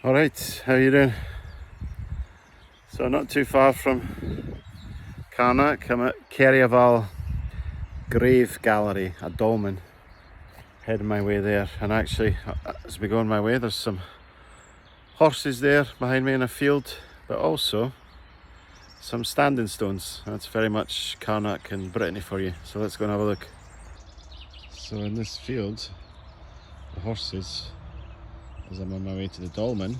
Alright, how you doing? So not too far from Carnac, I'm at Keriaval Grave Gallery at Dolmen. Heading my way there, and actually as we go on my way there's some horses there behind me in a field, but also some standing stones. That's very much Carnac and Brittany for you, so let's go and have a look. So in this field, the horses, as I'm on my way to the dolmen,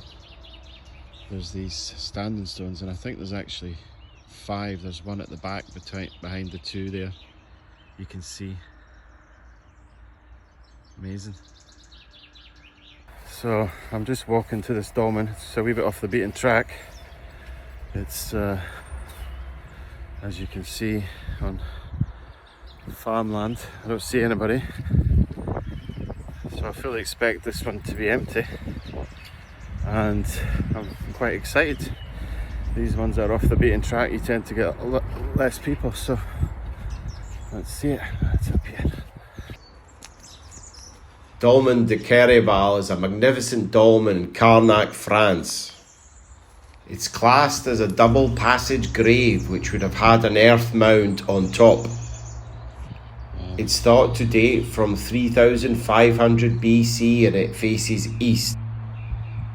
there's these standing stones, and I think there's actually 5. There's one at the back behind the 2 there. You can see. Amazing. So I'm just walking to this dolmen. It's a wee bit off the beaten track. It's as you can see, on farmland. I don't see anybody, so I fully expect this one to be empty, and I'm quite excited. These ones that are off the beaten track, you tend to get a lot less people, so let's see it. It's up here. Dolmen de Keriaval is a magnificent dolmen in Carnac, France. It's classed as a double passage grave which would have had an earth mound on top. It's thought to date from 3500 BC and it faces east.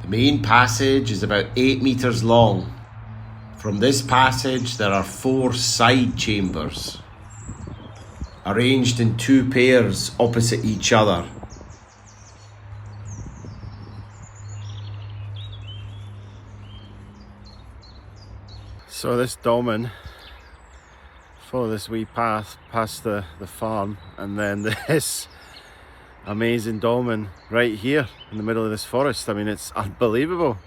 The main passage is about 8 meters long. From this passage there are 4 side chambers, arranged in 2 pairs opposite each other. So this dolmen, follow this wee path past the farm, and then this amazing dolmen right here in the middle of this forest. I mean, it's unbelievable.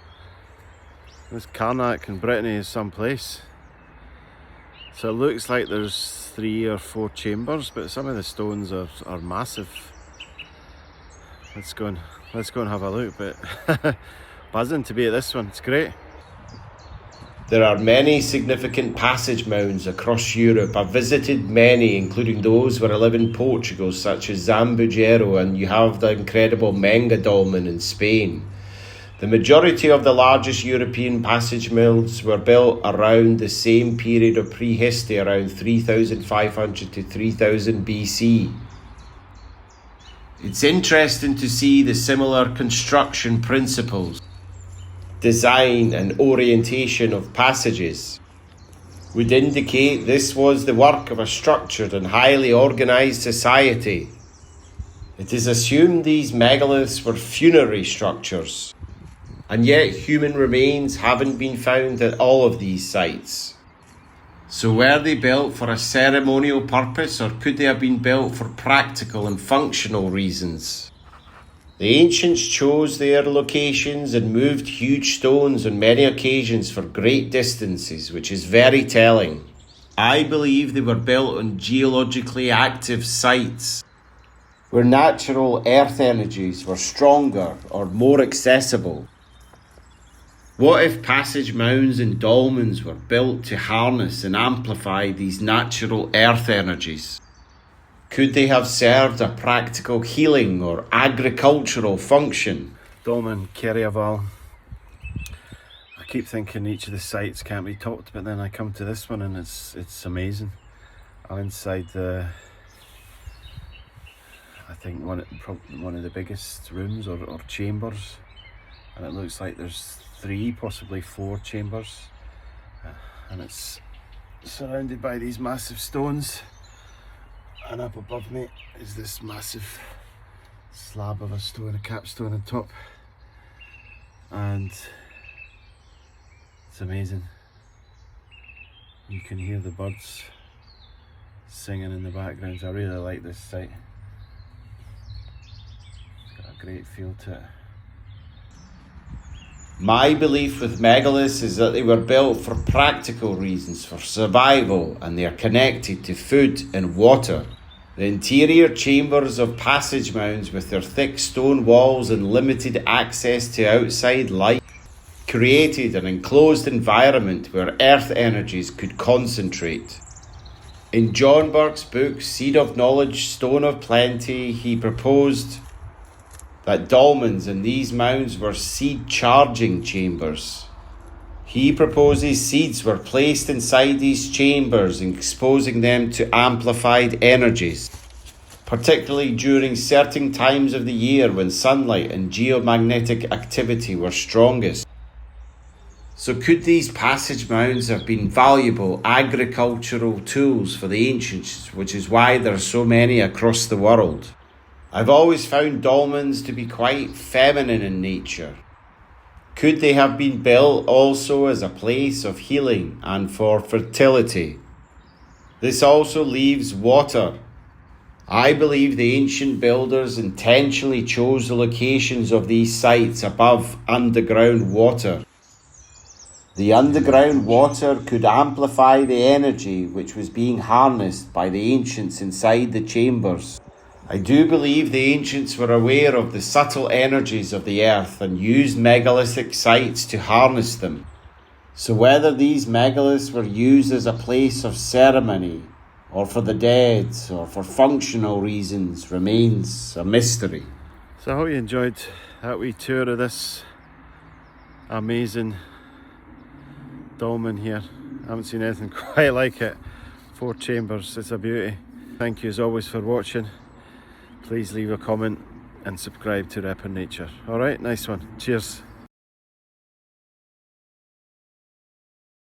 This Carnac and Brittany is someplace. So it looks like there's 3 or 4 chambers, but some of the stones are massive. Let's go and have a look. But buzzing to be at this one. It's great. There are many significant passage mounds across Europe. I've visited many, including those where I live in Portugal, such as Zambujeiro, and you have the incredible Menga dolmen in Spain. The majority of the largest European passage mounds were built around the same period of prehistory, around 3500 to 3000 BC. It's interesting to see the similar construction principles. Design and orientation of passages would indicate this was the work of a structured and highly organised society. It is assumed these megaliths were funerary structures, and yet human remains haven't been found at all of these sites. So were they built for a ceremonial purpose, or could they have been built for practical and functional reasons? The ancients chose their locations and moved huge stones on many occasions for great distances, which is very telling. I believe they were built on geologically active sites, where natural earth energies were stronger or more accessible. What if passage mounds and dolmens were built to harness and amplify these natural earth energies? Could they have served a practical healing or agricultural function? Dolmen Keriaval. I keep thinking each of the sites can't be topped, but then I come to this one and it's amazing. I'm inside I think one of the biggest rooms or chambers, and it looks like there's 3, possibly 4 chambers, and it's surrounded by these massive stones. And up above me is this massive slab of a stone, a capstone on top, and it's amazing. You can hear the birds singing in the background. I really like this site. It's got a great feel to it. My belief with megaliths is that they were built for practical reasons, for survival, and they are connected to food and water. The interior chambers of passage mounds, with their thick stone walls and limited access to outside light, created an enclosed environment where earth energies could concentrate. In John Burke's book, Seed of Knowledge, Stone of Plenty, he proposed that dolmens in these mounds were seed charging chambers. He proposes seeds were placed inside these chambers, exposing them to amplified energies, particularly during certain times of the year when sunlight and geomagnetic activity were strongest. So could these passage mounds have been valuable agricultural tools for the ancients, which is why there are so many across the world? I've always found dolmens to be quite feminine in nature. Could they have been built also as a place of healing and for fertility? This also leaves water. I believe the ancient builders intentionally chose the locations of these sites above underground water. The underground water could amplify the energy which was being harnessed by the ancients inside the chambers. I do believe the ancients were aware of the subtle energies of the earth and used megalithic sites to harness them. So whether these megaliths were used as a place of ceremony, or for the dead, or for functional reasons remains a mystery. So I hope you enjoyed that wee tour of this amazing dolmen here. I haven't seen anything quite like it. 4 chambers, it's a beauty. Thank you as always for watching. Please leave a comment and subscribe to Rep in Nature. Alright, nice one. Cheers.